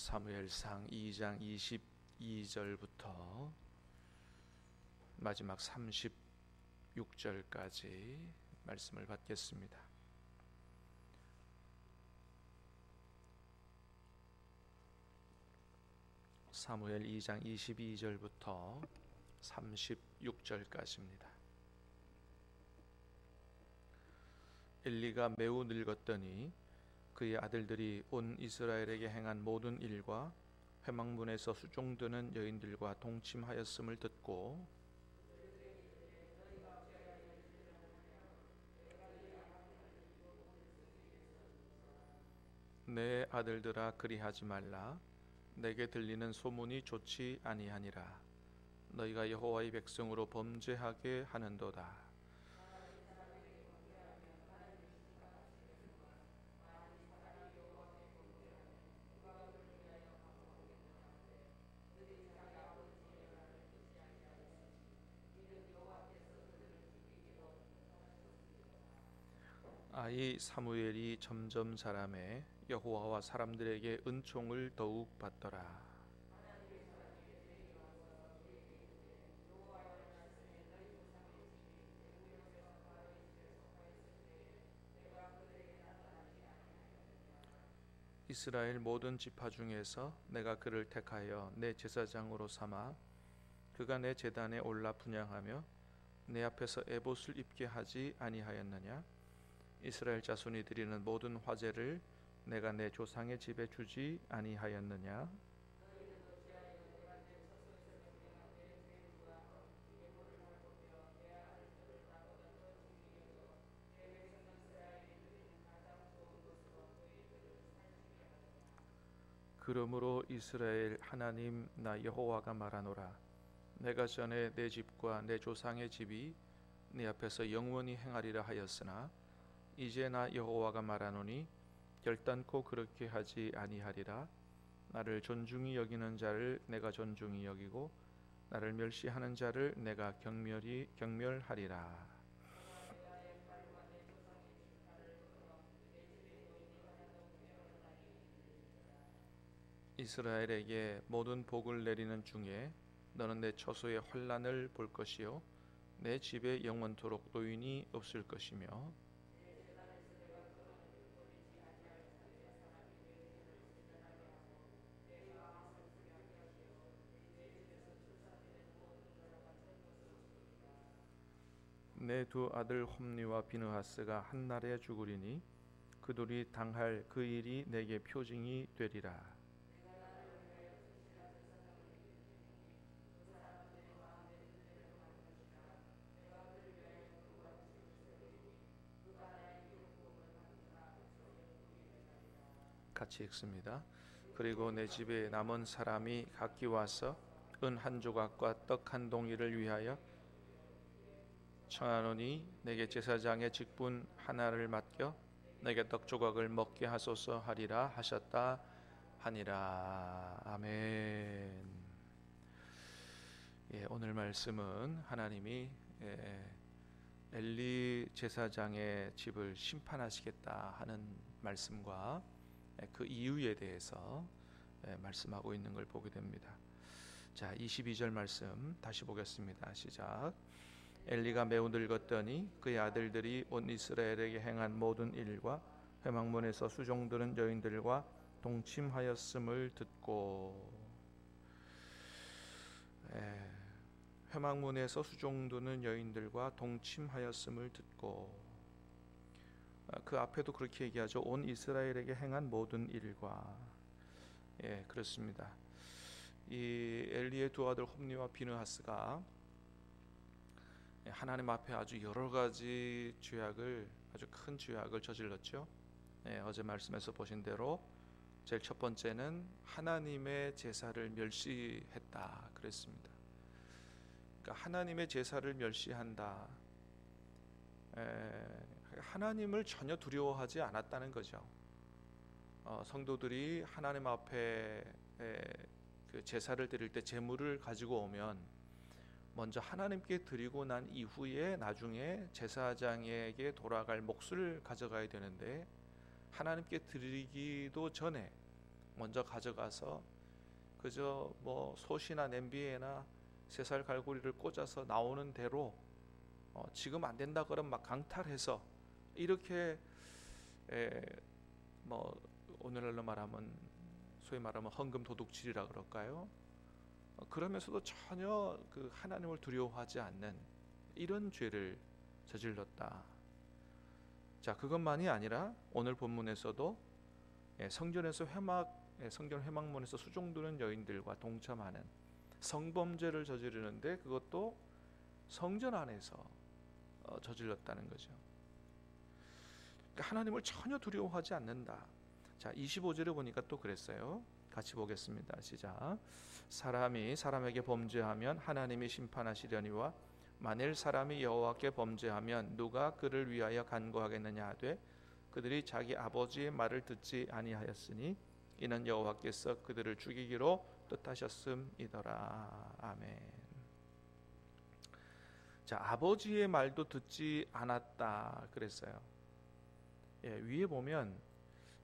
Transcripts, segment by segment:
사무엘상 2장 22절부터 마지막 36절까지 말씀을 받겠습니다. 사무엘 2장 22절부터 36절까지입니다. 엘리가 매우 늙었더니 그의 아들들이 온 이스라엘에게 행한 모든 일과 회막문에서 수종드는 여인들과 동침하였음을 듣고 내 아들들아 그리하지 말라. 내게 들리는 소문이 좋지 아니하니라. 너희가 여호와의 백성으로 범죄하게 하는도다. 아이 사무엘이 점점 자라매 여호와와 사람들에게 은총을 더욱 받더라. 이스라엘 모든 지파 중에서 내가 그를 택하여 내 제사장으로 삼아 그가 내 제단에 올라 분향하며 내 앞에서 에봇을 입게 하지 아니하였느냐? 이스라엘 자손이 드리는 모든 화제를 내가 내 조상의 집에 주지 아니하였느냐? 그러므로 이스라엘 하나님 나 여호와가 말하노라. 내가 전에 내 집과 내 조상의 집이 네 앞에서 영원히 행하리라 하였으나 이제 나 여호와가 말하노니 결단코 그렇게 하지 아니하리라. 나를 존중히 여기는 자를 내가 존중히 여기고 나를 멸시하는 자를 내가 경멸하리라. 이스라엘에게 모든 복을 내리는 중에 너는 내 처소의 환난을 볼 것이요 내 집에 영원토록 노인이 없을 것이며 내 두 아들 홈니와 비느하스가 한 날에 죽으리니 그들이 당할 그 일이 내게 표징이 되리라. 같이 읽습니다. 그리고 내 집에 남은 사람이 각기 와서 은 한 조각과 떡 한 동이를 위하여 청하노니 내게 제사장의 직분 하나를 맡겨 내게 떡 조각을 먹게 하소서 하리라 하셨다 하니라. 아멘. 오늘 말씀은 하나님이 엘리 제사장의 집을 심판하시겠다 하는 말씀과 그 이유에 대해서 말씀하고 있는 걸 보게 됩니다. 자, 22절 말씀 다시 보겠습니다. 시작. 엘리가 매우 늙었더니 그의 아들들이 온 이스라엘에게 행한 모든 일과 회막문에서 수종드는 여인들과 동침하였음을 듣고 회막문에서 수종드는 여인들과 동침하였음을 듣고 그 앞에도 그렇게 얘기하죠. 온 이스라엘에게 행한 모든 일과 그렇습니다. 이 엘리의 두 아들 홈니와 비느하스가 하나님 앞에 아주 여러 가지 아주 큰 죄악을 저질렀죠. 어제 말씀에서 보신 대로 제일 첫 번째는 하나님의 제사를 멸시했다 그랬습니다. 그러니까 하나님의 제사를 멸시한다. 하나님을 전혀 두려워하지 않았다는 거죠. 성도들이 하나님 앞에 그 제사를 드릴 때 제물을 가지고 오면 먼저 하나님께 드리고 난 이후에 나중에 제사장에게 돌아갈 몫을 가져가야 되는데 하나님께 드리기도 전에 먼저 가져가서 그저 뭐 솥이나 냄비에나 쇠살 갈고리를 꽂아서 나오는 대로 지금 안 된다 그러면 막 강탈해서 이렇게 뭐 오늘날로 말하면 소위 말하면 헌금 도둑질이라 그럴까요? 그러면서도 전혀 그 하나님을 두려워하지 않는 이런 죄를 저질렀다. 자, 그것만이 아니라 오늘 본문에서도 성전에서 성전 회막문에서 수종드는 여인들과 동참하는 성범죄를 저지르는데 그것도 성전 안에서 저질렀다는 거죠. 그러니까 하나님을 전혀 두려워하지 않는다. 자, 25절에 보니까 또 그랬어요. 같이 보겠습니다. 시작. 사람이 사람에게 범죄하면 하나님이 심판하시려니와 만일 사람이 여호와께 범죄하면 누가 그를 위하여 간구하겠느냐 하되 그들이 자기 아버지의 말을 듣지 아니하였으니 이는 여호와께서 그들을 죽이기로 뜻하셨음이더라. 아멘. 자, 아버지의 말도 듣지 않았다 그랬어요. 위에 보면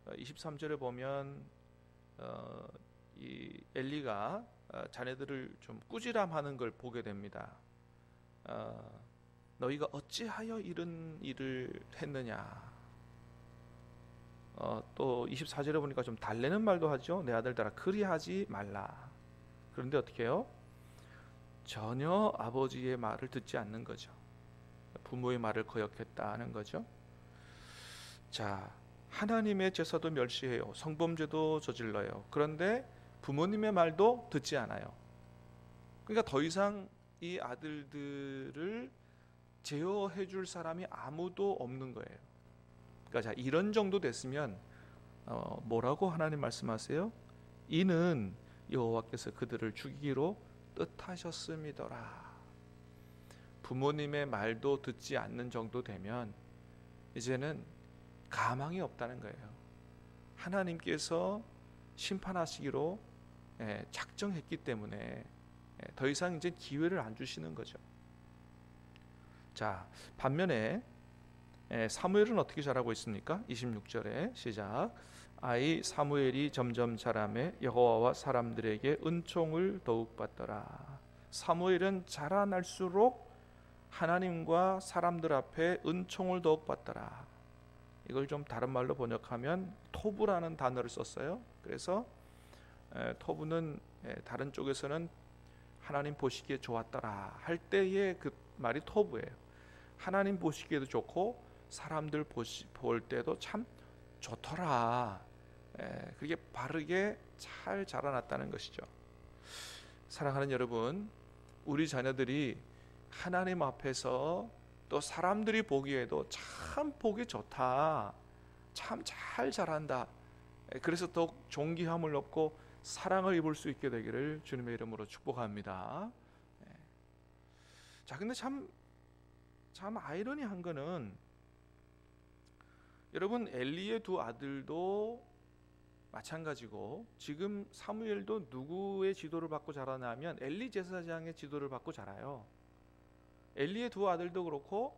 23절에 보면 이 엘리가 자네들을 좀 꾸지람하는 걸 보게 됩니다. 너희가 어찌하여 이런 일을 했느냐. 또 24절에 보니까 좀 달래는 말도 하죠. 내 아들들아 그리하지 말라. 그런데 어떻게 해요? 전혀 아버지의 말을 듣지 않는 거죠. 부모의 말을 거역했다는 거죠. 자, 하나님의 제사도 멸시해요. 성범죄도 저질러요. 그런데 부모님의 말도 듣지 않아요. 그러니까 더 이상 이 아들들을 제어해 줄 사람이 아무도 없는 거예요. 그러니까 자, 이런 정도 됐으면 뭐라고 하나님 말씀하세요? 이는 여호와께서 그들을 죽이기로 뜻하셨음이더라. 부모님의 말도 듣지 않는 정도 되면 이제는 가망이 없다는 거예요. 하나님께서 심판하시기로 작정했기 때문에 더 이상 이제 기회를 안 주시는 거죠. 자, 반면에 사무엘은 어떻게 자라고 있습니까? 26절에 시작. 아이 사무엘이 점점 자라매 여호와와 사람들에게 은총을 더욱 받더라. 사무엘은 자라날수록 하나님과 사람들 앞에 은총을 더욱 받더라. 이걸 좀 다른 말로 번역하면 토부라는 단어를 썼어요. 그래서 토부는 다른 쪽에서는 하나님 보시기에 좋았더라 할 때의 그 말이 토부예요. 하나님 보시기에도 좋고 사람들 볼 때도 참 좋더라. 그게 바르게 잘 자라났다는 것이죠. 사랑하는 여러분, 우리 자녀들이 하나님 앞에서 또 사람들이 보기에도 참 보기 좋다, 참 잘 자란다, 그래서 더욱 존귀함을 얻고 사랑을 입을 수 있게 되기를 주님의 이름으로 축복합니다. 자, 근데 참 아이러니한 거는 여러분, 엘리의 두 아들도 마찬가지고 지금 사무엘도 누구의 지도를 받고 자라냐면 엘리 제사장의 지도를 받고 자라요. 엘리의 두 아들도 그렇고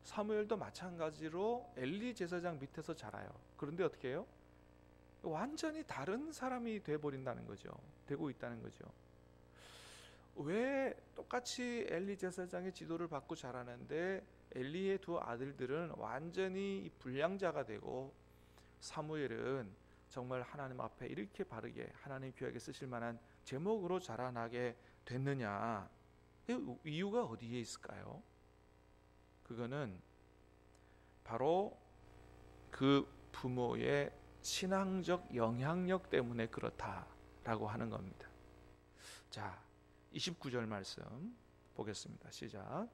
사무엘도 마찬가지로 엘리 제사장 밑에서 자라요. 그런데 어떻게 해요? 완전히 다른 사람이 돼버린다는 거죠. 되고 있다는 거죠. 왜 똑같이 엘리 제사장의 지도를 받고 자라는데 엘리의 두 아들들은 완전히 불량자가 되고 사무엘은 정말 하나님 앞에 이렇게 바르게 하나님 귀하게 쓰실 만한 제목으로 자라나게 됐느냐? 이유가 어디에 있을까요? 그거는 바로 그 부모의 신앙적 영향력 때문에 그렇다라고 하는 겁니다. 자, 29절 말씀 보겠습니다. 시작.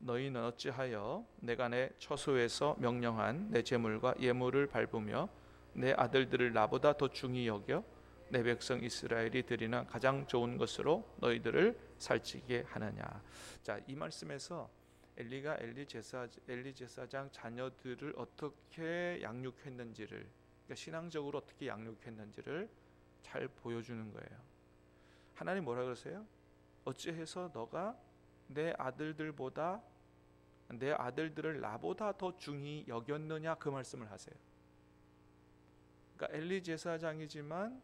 너희는 어찌하여 내가 내 처소에서 명령한 내 제물과 예물을 밟으며 내 아들들을 나보다 더 중히 여겨 내 백성 이스라엘이 드리는 가장 좋은 것으로 너희들을 살찌게 하느냐. 자, 이 말씀에서 엘리가 엘리 제사장 자녀들을 어떻게 양육했는지를, 그러니까 신앙적으로 어떻게 양육했는지를 잘 보여주는 거예요. 하나님 뭐라 그러세요? 어찌해서 너가 내 아들들을 나보다 더 중히 여겼느냐, 그 말씀을 하세요. 그러니까 엘리 제사장이지만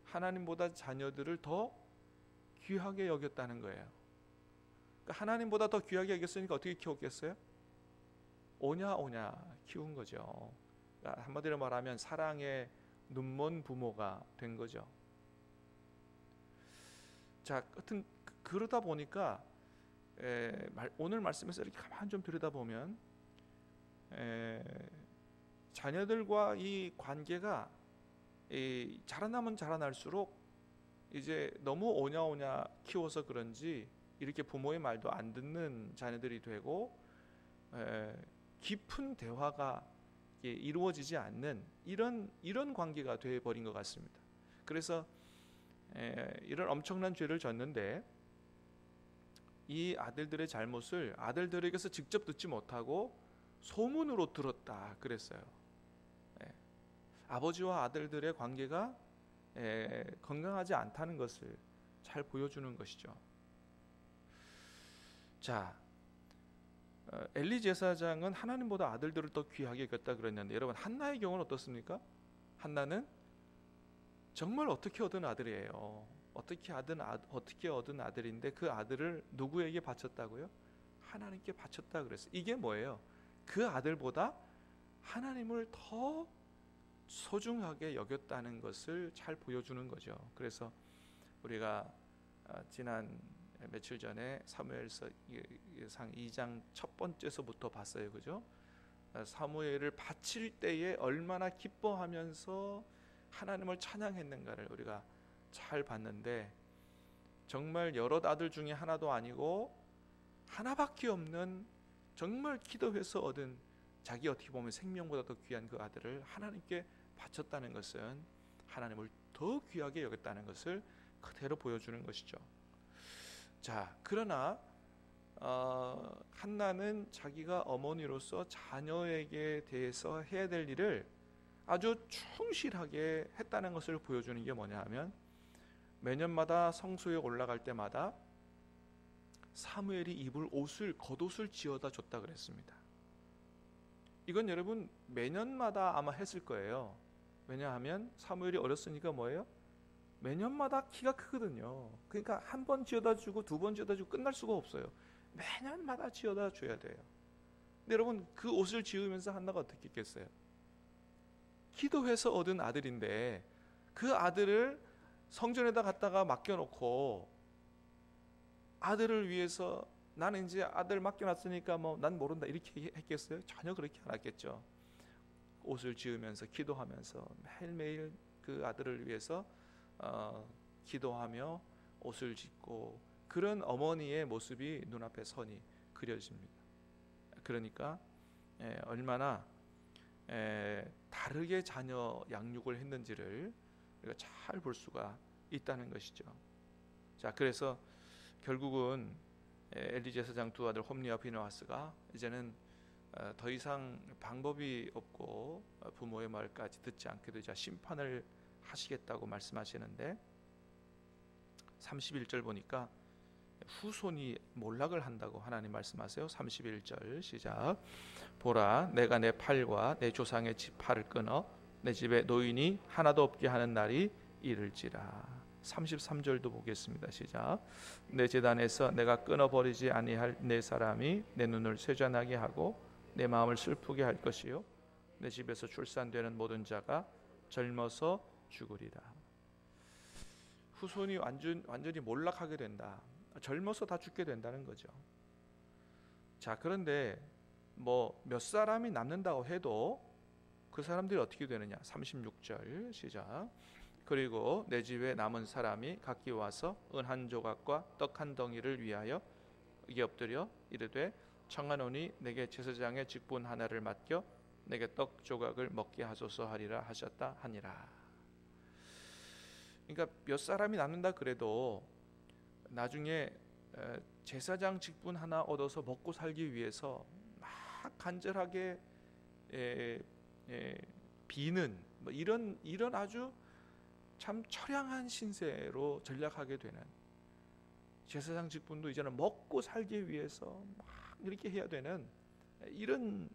하나님보다 자녀들을 더 귀하게 여겼다는 거예요. 그러니까 하나님보다 더 귀하게 여겼으니까 어떻게 키웠겠어요? 오냐 키운 거죠. 그러니까 한마디로 말하면 사랑의 눈먼 부모가 된 거죠. 자, 하여튼 그러다 보니까 오늘 말씀에서 이렇게 가만히 좀 들여다보면 자녀들과 이 관계가 자라나면 자라날수록 이제 너무 오냐 키워서 그런지 이렇게 부모의 말도 안 듣는 자녀들이 되고 깊은 대화가 이루어지지 않는 이런 관계가 되어버린 것 같습니다. 그래서 이런 엄청난 죄를 졌는데 이 아들들의 잘못을 아들들에게서 직접 듣지 못하고 소문으로 들었다 그랬어요. 아버지와 아들들의 관계가 건강하지 않다는 것을 잘 보여주는 것이죠. 자, 엘리 제사장은 하나님보다 아들들을 더 귀하게 여겼다 그랬는데 여러분 한나의 경우는 어떻습니까? 한나는 정말 어떻게 얻은 아들이에요. 어떻게 얻은 아들인데 그 아들을 누구에게 바쳤다고요? 하나님께 바쳤다 그랬어요. 이게 뭐예요? 그 아들보다 하나님을 더 소중하게 여겼다는 것을 잘 보여주는 거죠. 그래서 우리가 지난 며칠 전에 사무엘상 2장 첫 번째서부터 봤어요. 그죠? 사무엘을 바칠 때에 얼마나 기뻐하면서 하나님을 찬양했는가를 우리가 잘 봤는데 정말 여러 아들 중에 하나도 아니고 하나밖에 없는 정말 기도해서 얻은 자기 어떻게 보면 생명보다 더 귀한 그 아들을 하나님께 바쳤다는 것은 하나님을 더 귀하게 여겼다는 것을 그대로 보여주는 것이죠. 자, 그러나 한나는 자기가 어머니로서 자녀에게 대해서 해야 될 일을 아주 충실하게 했다는 것을 보여주는 게 뭐냐 하면 매년마다 성소에 올라갈 때마다 사무엘이 입을 겉옷을 지어다 줬다 그랬습니다. 이건 여러분 매년마다 아마 했을 거예요. 왜냐하면 사무엘이 어렸으니까 뭐예요? 매년마다 키가 크거든요. 그러니까 한 번 지어다 주고 두 번 지어다 주고 끝날 수가 없어요. 매년마다 지어다 줘야 돼요. 근데 여러분 그 옷을 지으면서 한나가 어떻게 했겠어요? 기도해서 얻은 아들인데 그 아들을 성전에다 갖다가 맡겨놓고 아들을 위해서 나는 이제 아들 맡겨놨으니까 뭐 난 모른다 이렇게 했겠어요? 전혀 그렇게 안 했겠죠. 옷을 지으면서 기도하면서 매일매일 그 아들을 위해서 기도하며 옷을 짓고 그런 어머니의 모습이 눈앞에 선이 그려집니다. 그러니까 얼마나 다르게 자녀 양육을 했는지를 우리가 잘 볼 수가 있다는 것이죠. 자, 그래서 결국은 엘리 제사장 두 아들 홈리와 비느하스가 이제는 더 이상 방법이 없고 부모의 말까지 듣지 않게 되자 심판을 하시겠다고 말씀하시는데 31절 보니까 후손이 몰락을 한다고 하나님 말씀하세요. 31절 시작. 보라, 내가 내 팔과 내 조상의 팔을 끊어 내 집에 노인이 하나도 없게 하는 날이 이를지라. 33절도 보겠습니다. 시작. 내 제단에서 내가 끊어버리지 아니할 내 사람이 내 눈을 쇠잔하게 하고 내 마음을 슬프게 할 것이요 내 집에서 출산되는 모든 자가 젊어서 죽으리라. 후손이 완전히 몰락하게 된다. 젊어서 다 죽게 된다는 거죠. 자, 그런데 뭐 몇 사람이 남는다고 해도 그 사람들이 어떻게 되느냐. 36절 시작. 그리고 내 집에 남은 사람이 각기 와서 은 한 조각과 떡 한 덩이를 위하여 엎드려 이르되 청하노니 내게 제사장의 직분 하나를 맡겨 내게 떡 조각을 먹게 하소서 하리라 하셨다 하니라. 그러니까 몇 사람이 남는다 그래도 나중에 제사장 직분 하나 얻어서 먹고 살기 위해서 막 간절하게 비는 뭐 이런 아주 참 처량한 신세로 전락하게 되는, 제사장 직분도 이제는 먹고 살기 위해서 막 이렇게 해야 되는 이런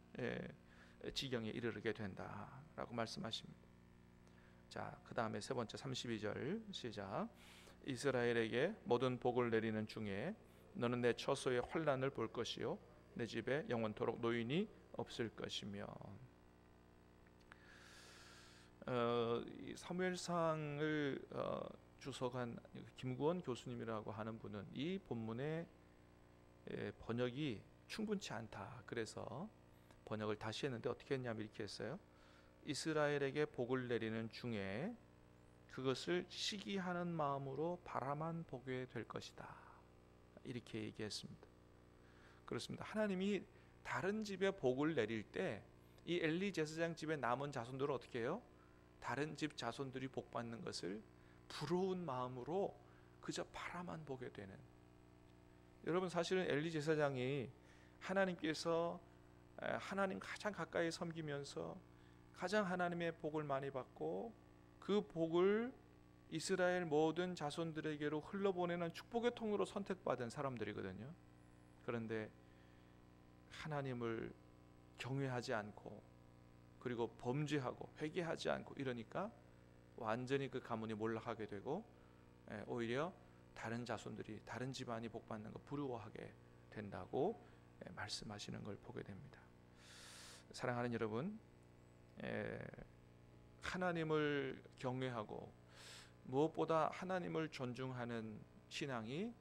지경에 이르게 된다라고 말씀하십니다. 자, 그 다음에 세 번째 32절 시작. 이스라엘에게 모든 복을 내리는 중에 너는 내 처소의 환난을 볼 것이요 내 집에 영원토록 노인이 없을 것이며. 이 사무엘상을 주석한 김구원 교수님이라고 하는 분은 이 본문의 번역이 충분치 않다. 그래서 번역을 다시 했는데 어떻게 했냐면 이렇게 했어요. 이스라엘에게 복을 내리는 중에 그것을 시기하는 마음으로 바라만 보게 될 것이다. 이렇게 얘기했습니다. 그렇습니다. 하나님이 다른 집에 복을 내릴 때 이 엘리 제사장 집에 남은 자손들은 어떻게 해요? 다른 집 자손들이 복 받는 것을 부러운 마음으로 그저 바라만 보게 되는. 여러분, 사실은 엘리 제사장이 하나님께서 하나님 가장 가까이 섬기면서 가장 하나님의 복을 많이 받고 그 복을 이스라엘 모든 자손들에게로 흘러보내는 축복의 통로로 선택받은 사람들이거든요. 그런데 하나님을 경외하지 않고 그리고 범죄하고 회개하지 않고 이러니까 완전히 그 가문이 몰락하게 되고 오히려 다른 자손들이 다른 집안이 복받는 거 부러워하게 된다고 말씀하시는 걸 보게 됩니다. 사랑하는 여러분, 하나님을 경외하고 무엇보다 하나님을 존중하는 신앙이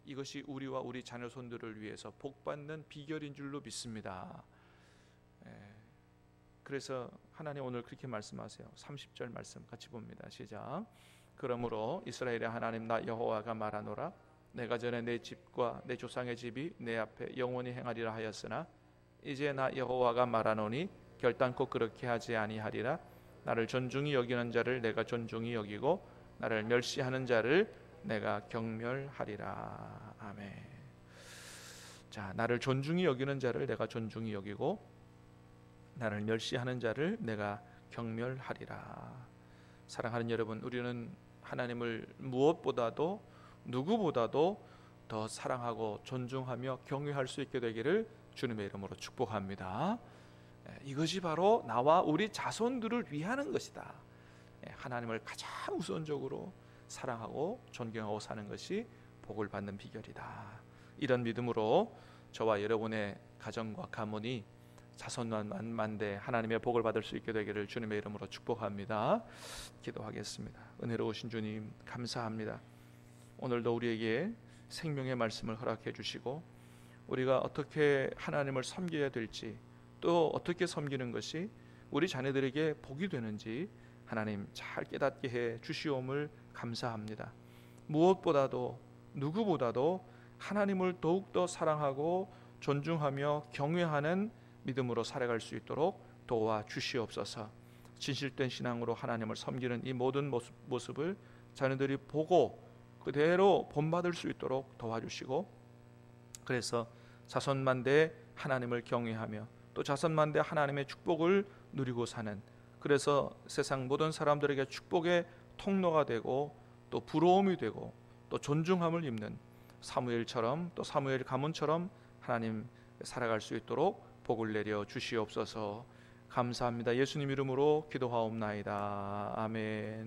이것이 우리와 우리 자녀손들을 위해서 복받는 비결인 줄로 믿습니다. 그래서 하나님 오늘 그렇게 말씀하세요. 30절 말씀 같이 봅니다. 시작. 그러므로 이스라엘의 하나님 나 여호와가 말하노라. 내가 전에 내 집과 내 조상의 집이 내 앞에 영원히 행하리라 하였으나 이제 나 여호와가 말하노니 결단코 그렇게 하지 아니하리라. 나를 존중히 여기는 자를 내가 존중히 여기고 나를 멸시하는 자를 내가 경멸하리라. 아멘. 자, 나를 존중히 여기는 자를 내가 존중히 여기고 나를 멸시하는 자를 내가 경멸하리라. 사랑하는 여러분, 우리는 하나님을 무엇보다도 누구보다도 더 사랑하고 존중하며 경외할 수 있게 되기를 주님의 이름으로 축복합니다. 이것이 바로 나와 우리 자손들을 위하는 것이다. 하나님을 가장 우선적으로 사랑하고 존경하고 사는 것이 복을 받는 비결이다. 이런 믿음으로 저와 여러분의 가정과 가문이 자손만대 하나님의 복을 받을 수 있게 되기를 주님의 이름으로 축복합니다. 기도하겠습니다. 은혜로우신 주님 감사합니다. 오늘도 우리에게 생명의 말씀을 허락해 주시고 우리가 어떻게 하나님을 섬겨야 될지 또 어떻게 섬기는 것이 우리 자녀들에게 복이 되는지 하나님 잘 깨닫게 해 주시옵을 감사합니다. 무엇보다도 누구보다도 하나님을 더욱더 사랑하고 존중하며 경외하는 믿음으로 살아갈 수 있도록 도와주시옵소서. 진실된 신앙으로 하나님을 섬기는 이 모든 모습을 자녀들이 보고 그대로 본받을 수 있도록 도와주시고 그래서 자손만대 하나님을 경외하며 또 자손만대 하나님의 축복을 누리고 사는 그래서 세상 모든 사람들에게 축복의 통로가 되고 또 부러움이 되고 또 존중함을 입는 사무엘처럼 또 사무엘 가문처럼 하나님 살아갈 수 있도록 복을 내려 주시옵소서. 감사합니다. 예수님 이름으로 기도하옵나이다. 아멘.